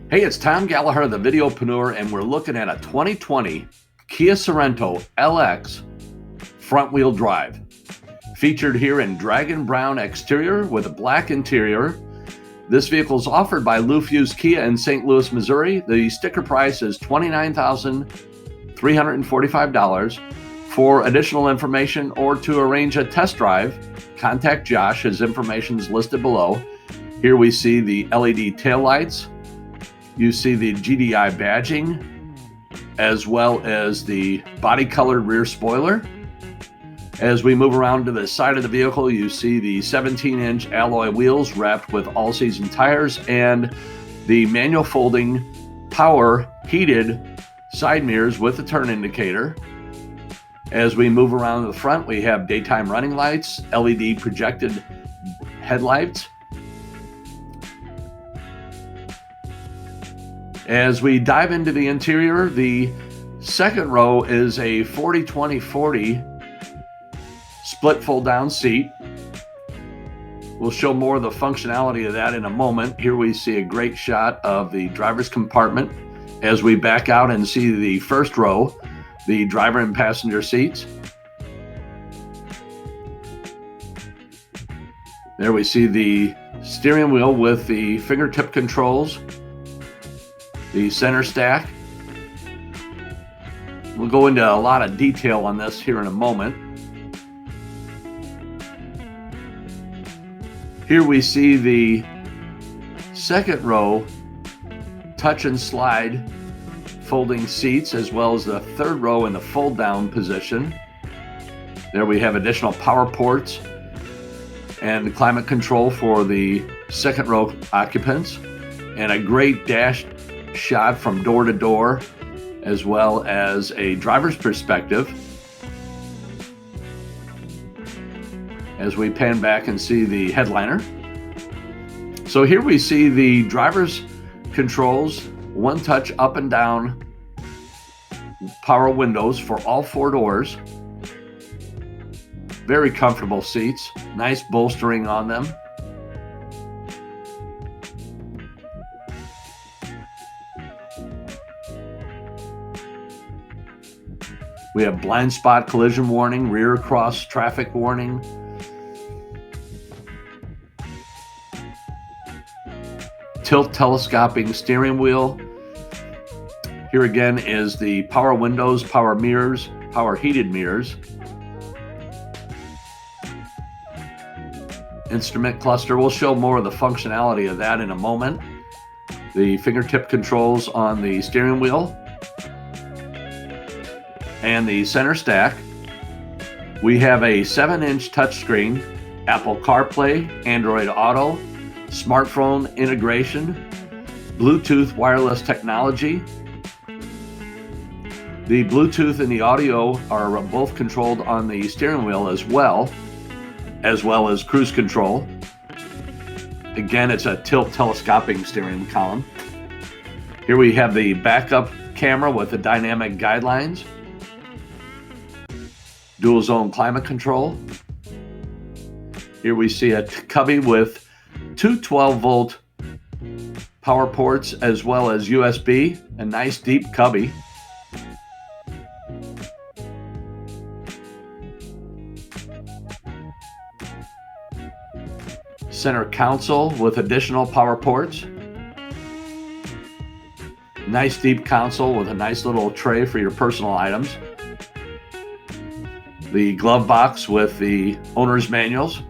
Hey, it's Tom Gallagher, the Videopreneur, and we're looking at a 2020 Kia Sorento LX front-wheel drive. Featured here in dragon brown exterior with a black interior. This vehicle is offered by Lou Fusz KIA in St. Louis, Missouri. The sticker price is $29,345. For additional information or to arrange a test drive, contact Josh. His information is listed below. Here we see the LED taillights. You see the GDI badging, as well as the body-colored rear spoiler. As we move around to the side of the vehicle, you see the 17-inch alloy wheels wrapped with all-season tires and the manual folding power heated side mirrors with a turn indicator. As we move around to the front, we have daytime running lights, LED projected headlights. As we dive into the interior, the second row is a 40-20-40 split fold-down seat. We'll show more of the functionality of that in a moment. Here we see a great shot of the driver's compartment. As we back out and see the first row, the driver and passenger seats. There we see the steering wheel with the fingertip controls, the center stack. We'll go into a lot of detail on this here in a moment. Here we see the second row touch and slide folding seats, as well as the third row in the fold down position. There we have additional power ports and climate control for the second row occupants, and a great dash shot from door to door, as well as a driver's perspective. As we pan back and see the headliner. So here we see the driver's controls, one touch up and down power windows for all four doors. Very comfortable seats, nice bolstering on them. We have blind spot collision warning, rear cross traffic warning. Tilt telescoping steering wheel. Here again is the power windows, power mirrors, power heated mirrors. Instrument cluster. We'll show more of the functionality of that in a moment. The fingertip controls on the steering wheel and the center stack. We have a 7-inch touchscreen, Apple CarPlay, Android Auto, smartphone integration, Bluetooth wireless technology. The Bluetooth and the audio are both controlled on the steering wheel as well as cruise control. Again, it's a tilt telescoping steering column. Here we have the backup camera with the dynamic guidelines, dual zone climate control. Here we see a cubby with two 12-volt power ports as well as USB, a nice deep cubby. Center console with additional power ports. Nice deep console with a nice little tray for your personal items. The glove box with the owner's manuals.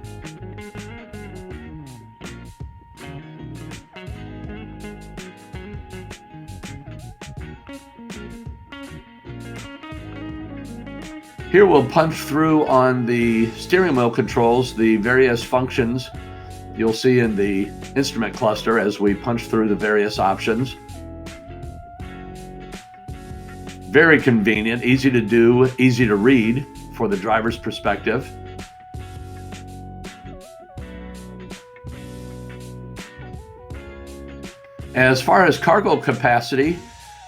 Here we'll punch through on the steering wheel controls, the various functions you'll see in the instrument cluster as we punch through the various options. Very convenient, easy to do, easy to read for the driver's perspective. As far as cargo capacity,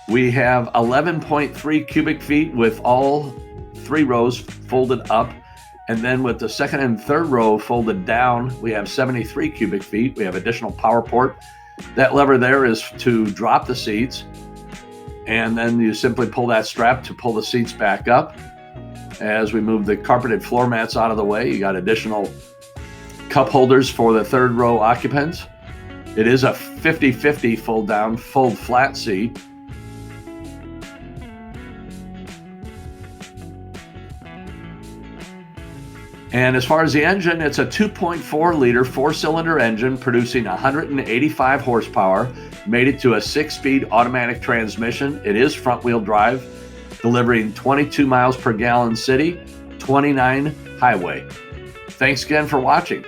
we have 11.3 cubic feet with all three rows folded up. And then with the second and third row folded down, we have 73 cubic feet. We have additional power port That lever there is to drop the seats, and then you simply pull that strap to pull the seats back up. As we move the carpeted floor mats out of the way, you got additional cup holders for the third row occupants. It is a 50-50 fold down, fold flat seat. And as far as the engine, it's a 2.4 liter 4-cylinder engine producing 185 horsepower, made it to a 6-speed automatic transmission. It is front wheel drive, delivering 22 miles per gallon city, 29 highway. Thanks again for watching.